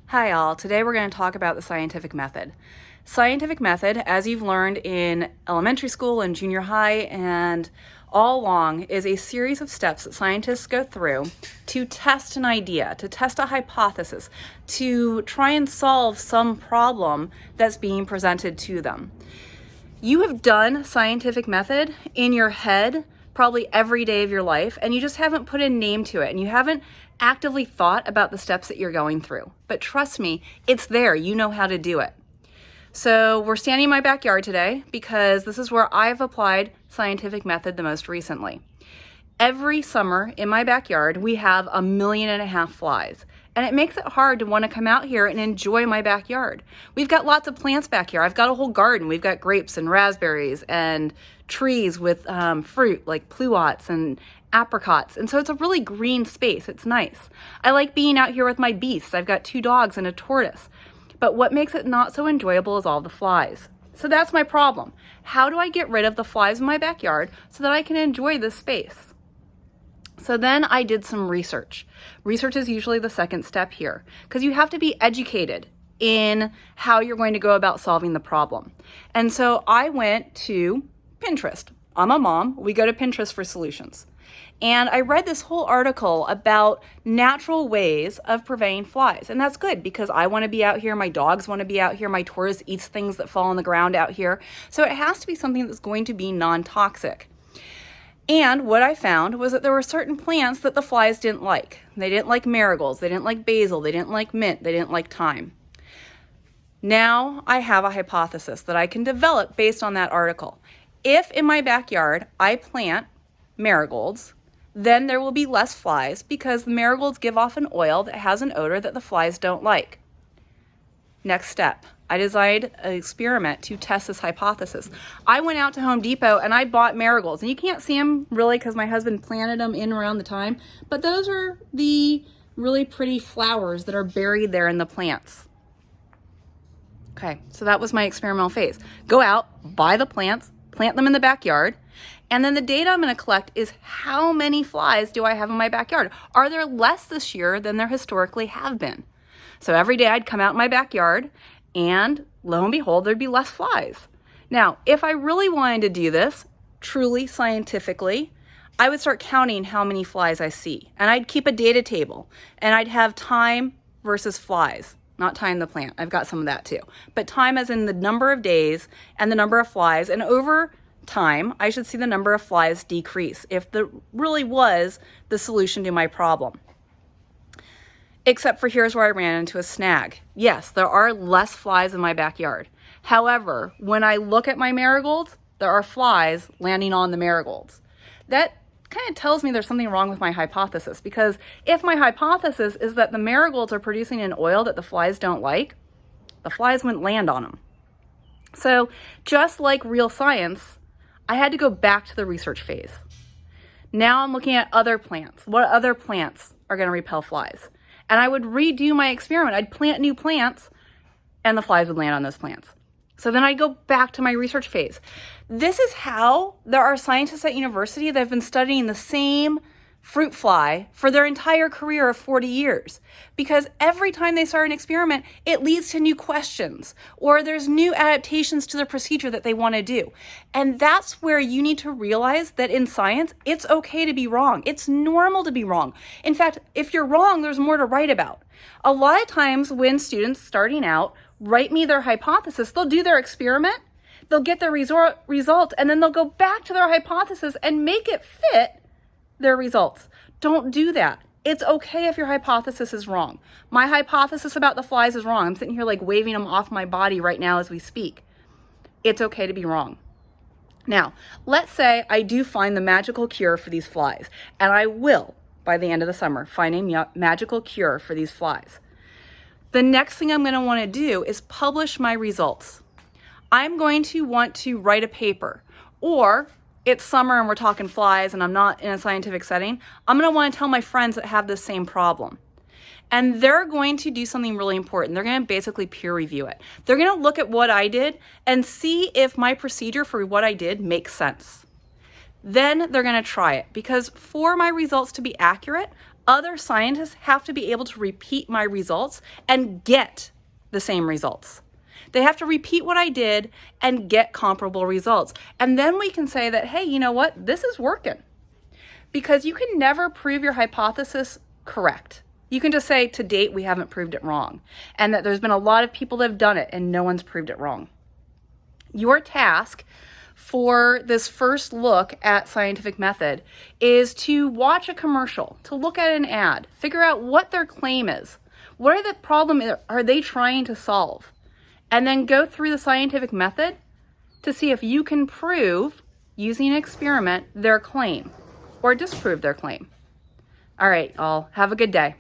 Hi all, today we're going to talk about the scientific method. Scientific method, as you've learned in elementary school and junior high and all along, is a series of steps that scientists go through to test an idea, to test a hypothesis, to try and solve some problem that's being presented to them. You have done scientific method in your head probably every day of your life, and you just haven't put a name to it, and you haven't actively thought about the steps that you're going through. But trust me, it's there. You know how to do it. So we're standing in my backyard today because this is where I've applied scientific method the most recently. Every summer in my backyard, we have 1.5 million flies. And it makes it hard to want to come out here and enjoy my backyard. We've got lots of plants back here. I've got a whole garden. We've got grapes and raspberries and trees with fruit like pluots and apricots. And so it's a really green space. It's nice. I like being out here with my beasts. I've got 2 dogs and a tortoise. But what makes it not so enjoyable is all the flies. So that's my problem. How do I get rid of the flies in my backyard so that I can enjoy this space? So then I did some research. Research is usually the second step here because you have to be educated in how you're going to go about solving the problem. And so I went to Pinterest. I'm a mom. We go to Pinterest for solutions. And I read this whole article about natural ways of preventing flies. And that's good because I want to be out here. My dogs want to be out here. My tortoise eats things that fall on the ground out here. So it has to be something that's going to be non-toxic. And what I found was that there were certain plants that the flies didn't like. They didn't like marigolds, they didn't like basil, they didn't like mint, they didn't like thyme. Now I have a hypothesis that I can develop based on that article. If in my backyard I plant marigolds, then there will be less flies because the marigolds give off an oil that has an odor that the flies don't like. Next step. I designed an experiment to test this hypothesis. I went out to Home Depot and I bought marigolds. And you can't see them really because my husband planted them in around the time. But those are the really pretty flowers that are buried there in the plants. Okay, so that was my experimental phase. Go out, buy the plants, plant them in the backyard. And then the data I'm going to collect is how many flies do I have in my backyard? Are there less this year than there historically have been? So every day I'd come out in my backyard and lo and behold, there'd be less flies. Now, if I really wanted to do this truly scientifically, I would start counting how many flies I see. And I'd keep a data table and I'd have time versus flies, not time the plant. I've got some of that too. But time as in the number of days and the number of flies. And over time, I should see the number of flies decrease if there really was the solution to my problem. Except for here's where I ran into a snag. Yes, there are less flies in my backyard. However, when I look at my marigolds, there are flies landing on the marigolds. That kind of tells me there's something wrong with my hypothesis because if my hypothesis is that the marigolds are producing an oil that the flies don't like, the flies wouldn't land on them. So just like real science, I had to go back to the research phase. Now I'm looking at other plants. What other plants are going to repel flies? And I would redo my experiment. I'd plant new plants and the flies would land on those plants. So then I'd go back to my research phase. This is how there are scientists at university that have been studying the same fruit fly for their entire career of 40 years. Because every time they start an experiment, it leads to new questions or there's new adaptations to the procedure that they want to do. And that's where you need to realize that in science, it's okay to be wrong. It's normal to be wrong. In fact, if you're wrong, there's more to write about. A lot of times when students starting out write me their hypothesis, they'll do their experiment, they'll get their result, and then they'll go back to their hypothesis and make it fit their results. Don't do that. It's okay if your hypothesis is wrong. My hypothesis about the flies is wrong. I'm sitting here like waving them off my body right now as we speak. It's okay to be wrong. Now, let's say I do find the magical cure for these flies, and I will, by the end of the summer, find a magical cure for these flies. The next thing I'm going to want to do is publish my results. I'm going to want to write a paper, or it's summer and we're talking flies and I'm not in a scientific setting, I'm going to want to tell my friends that have the same problem. And they're going to do something really important. They're going to basically peer review it. They're going to look at what I did and see if my procedure for what I did makes sense. Then they're going to try it because for my results to be accurate, Other scientists have to be able to repeat my results and get the same results. They have to repeat what I did and get comparable results. And then we can say that, hey, you know what? This is working. Because you can never prove your hypothesis correct. You can just say, to date, we haven't proved it wrong. And that there's been a lot of people that have done it and no one's proved it wrong. Your task for this first look at scientific method is to watch a commercial, to look at an ad, figure out what their claim is. What are the problem are they trying to solve? And then go through the scientific method to see if you can prove, using an experiment, their claim or disprove their claim. All right, all have a good day.